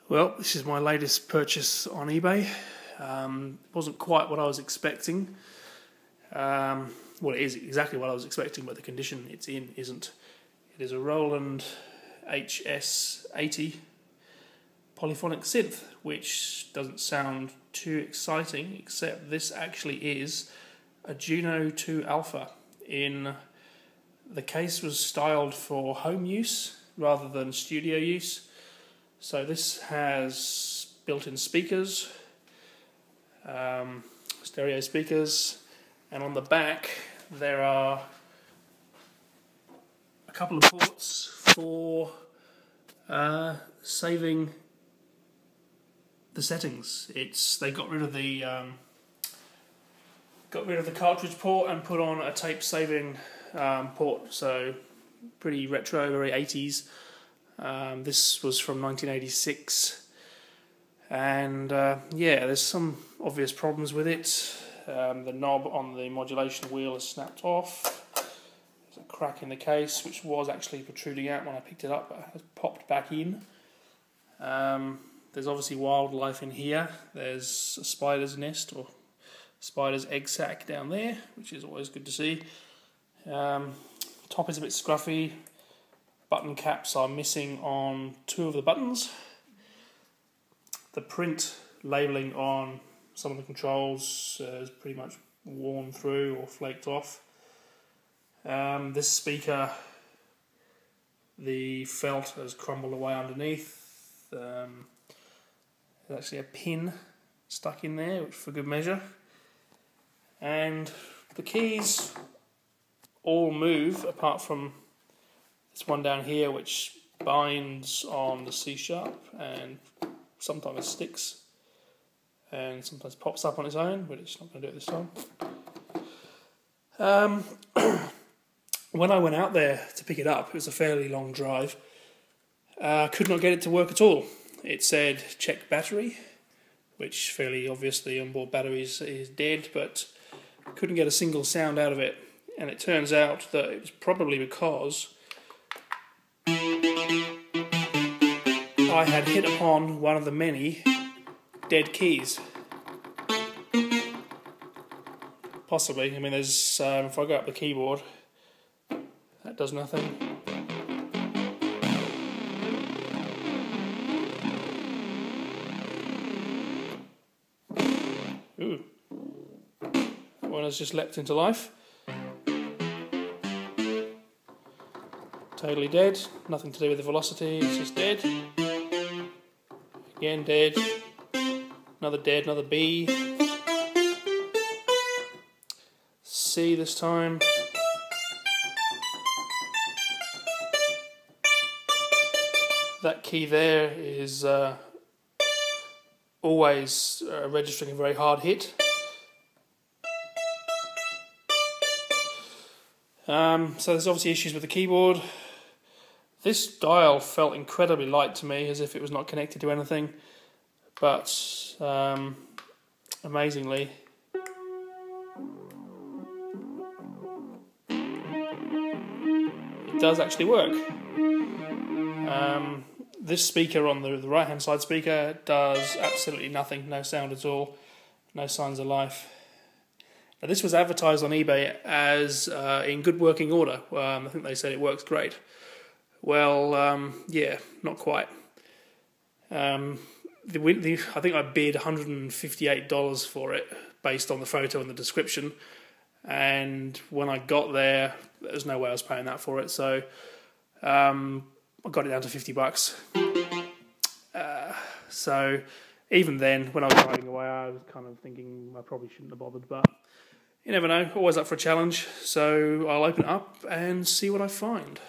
Well, this is my latest purchase on eBay. Wasn't quite what I was expecting. Well, it is exactly what I was expecting, but the condition it's in isn't. It is a Roland HS80 polyphonic synth, which doesn't sound too exciting, except this actually is a Juno 2 Alpha. The case was styled for home use rather than studio use. So this has built-in speakers, stereo speakers, and on the back there are a couple of ports for saving the settings. They got rid of the cartridge port and put on a tape saving port. So pretty retro, very 80s. This was from 1986, and yeah, there's some obvious problems with it. The knob on the modulation wheel is snapped off. There's a crack in the case, which was actually protruding out when I picked it up, but has popped back in. There's obviously wildlife in here. There's a spider's nest or spider's egg sac down there, which is always good to see. Top is a bit scruffy. Button caps are missing on 2 of the buttons. The print labelling on some of the controls is pretty much worn through or flaked off. This speaker, the felt has crumbled away underneath. There's actually a pin stuck in there, which for good measure. And the keys all move apart from this one down here, which binds on the C sharp and sometimes sticks and sometimes pops up on its own, but it's not going to do it this time. When I went out there to pick it up, it was a fairly long drive. Could not get it to work at all. It said check battery, which fairly obviously onboard batteries is dead, but couldn't get a single sound out of it. And it turns out that it was probably because I had hit upon one of the many dead keys. Possibly. I mean, there's if I go up the keyboard, that does nothing. Ooh. That one has just leapt into life. Totally dead, nothing to do with the velocity, it's just dead. Again dead, another B. C this time. That key there is always registering a very hard hit. So there's obviously issues with the keyboard. This dial felt incredibly light to me, as if it was not connected to anything, but amazingly, it does actually work. This speaker on the right hand side speaker does absolutely nothing, no sound at all, no signs of life. Now, this was advertised on eBay as in good working order. I think they said it works great. Well, yeah, not quite. I think I bid $158 for it based on the photo and the description, and when I got there, there's no way I was paying that for it. So I got it down to $50. So even then, when I was driving away, I was kind of thinking I probably shouldn't have bothered, but you never know. Always up for a challenge. So I'll open it up and see what I find.